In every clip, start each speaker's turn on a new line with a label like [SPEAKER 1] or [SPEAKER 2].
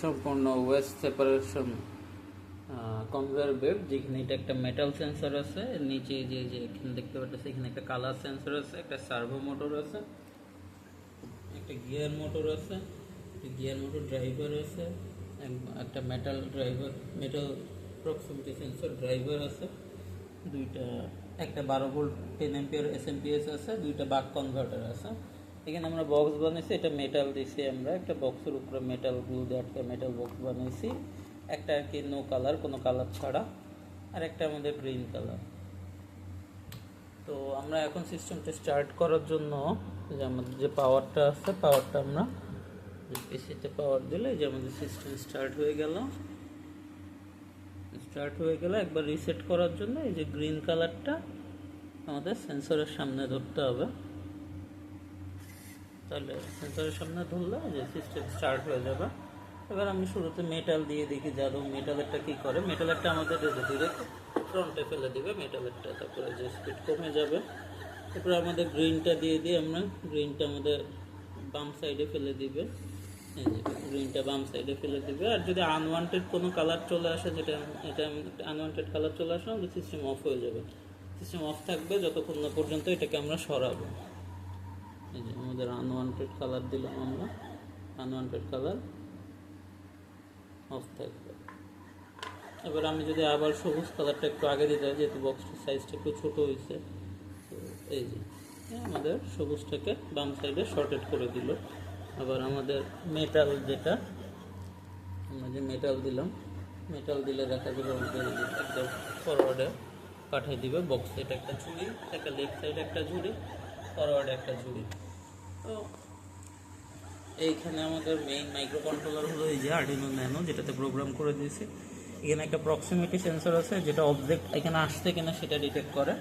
[SPEAKER 1] সম্পূর্ণ West separation conveyor belt, যেখানে এটা একটা মেটাল সেন্সর আছে, নিচে যে যে এখানে দেখতে পাচ্ছেন এখানে একটা কালার সেন্সর আছে, একটা সার্ভো মোটর আছে, একটা গিয়ার মোটর আছে, গিয়ার মোটর ড্রাইভার আছে, একটা metal driver, metal proximity sensor driver আছে, দুইটা, একটা 12 ভোল্ট 10 এম্পিয়ার এসএমপিএস আছে, দুইটা বাক কনভার্টার আছে। এখানে আমরা বক্স বানিয়েছি, এটা মেটাল দিয়েছি, আমরা একটা বক্সের উপরে মেটাল গ্লু দিয়ে একটা মেটাল বক্স বানিয়েছি, একটা আর কি নো কালার, কোনো কালার ছাড়া, আর একটা আমাদের গ্রিন কালার। তো আমরা এখন সিস্টেমটা স্টার্ট করার জন্য যে আমাদের যে পাওয়ারটা আছে, পাওয়ারটা আমরা পিসিতে পাওয়ার দিলে যে আমাদের সিস্টেম স্টার্ট হয়ে গেল। একবার রিসেট করার জন্য এই যে গ্রিন কালারটা আমাদের সেন্সরের সামনে ধরতে হবে, তাহলে সেন্সরের সামনে ধরলে যে সিস্টেম স্টার্ট হয়ে যাবে। এবার আমি শুরুতে মেটাল দিয়ে দেখি, যাদু মেটালেরটা কী করে। মেটালেরটা আমাদের ডিরেক্ট ফ্রন্টে ফেলে দিবে মেটালেরটা, তারপরে যে স্পিড কমে যাবে। তারপরে আমাদের গ্রিনটা দিয়ে দিই আমরা, গ্রিনটা আমাদের বাম সাইডে ফেলে দিবে, এই যে গ্রিনটা বাম সাইডে ফেলে দিবে। আর যদি আনওয়ান্টেড কোনো কালার চলে আসে, যেটা এটা আনওয়ান্টেড কালার চলে আসলে আমাদের সিস্টেম অফ হয়ে যাবে। সিস্টেম অফ থাকবে যতক্ষণ না পর্যন্ত এটাকে আমরা সরাবো। এই যে আমাদের আনওয়ান্টেড কালার দিলাম আমরা, আনওয়ান্টেড কালার অফ থাকবে। এবার আমি যদি আবার সবুজ কালারটা একটু আগে দিতে হয়, যেহেতু বক্সটার সাইজটা একটু ছোটো হয়েছে, তো এই যে আমাদের সবুজটাকে বাম সাইডে শর্টেড করে দিল। আবার আমাদের মেটাল, যেটা আমরা যে মেটাল দিলাম, মেটাল দিলে দেখা যাবে আমাদের একদম ফরওয়ার্ডে পাঠিয়ে দিবে বক্স। এটা একটা ঝুড়ি, একটা লেফট সাইডে একটা ঝুড়ি, ফরওয়ার্ডে একটা ঝুড়ি। তো এইখানে আমাদের মেইন মাইক্রো কন্ট্রোলার হলো এই যে আর্ডিনো ন্যানো, যেটাতে প্রোগ্রাম করে দিয়েছি। এখানে একটা প্রক্সিমিটি সেন্সর আছে, যেটা অবজেক্ট এখানে আসছে কিনা সেটা ডিটেক্ট করে।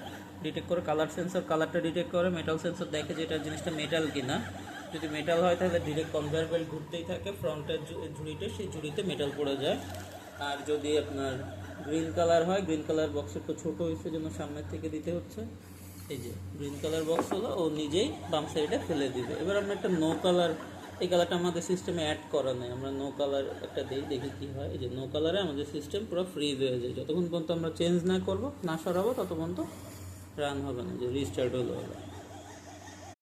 [SPEAKER 1] কালার সেন্সর কালারটা ডিটেক্ট করে, মেটাল সেন্সর দেখে যে এটা জিনিসটা মেটাল কিনা। যদি মেটাল হয় তাহলে ডিরেক্ট কনভেয়ার বেল্ট ঘুরতেই থাকে, ফ্রন্টের ঝুড়িতে, সেই ঝুড়িতে মেটাল পড়ে যায়। আর যদি আপনার গ্রিন কালার হয়, গ্রিন কালার বক্স একটু ছোটো হয়েছে জন্য সামনের থেকে দিতে হচ্ছে। এই যে গ্রিন কালার বক্স হলো, ও নিজেই বাম সাইডে ফেলে দিবে। এবার আমরা একটা নো কালার, এই কালারটা আমাদের সিস্টেমে অ্যাড করা নেই, আমরা নো কালার একটা দিই, দেখি কী হয়। এই যে নো কালারে আমাদের সিস্টেম পুরো ফ্রিজ হয়ে যায়, যতক্ষণ পর্যন্ত আমরা চেঞ্জ না করবো, না সরাবো, তত পর্যন্ত রান হবে না, যে রিস্টার্ট হলো।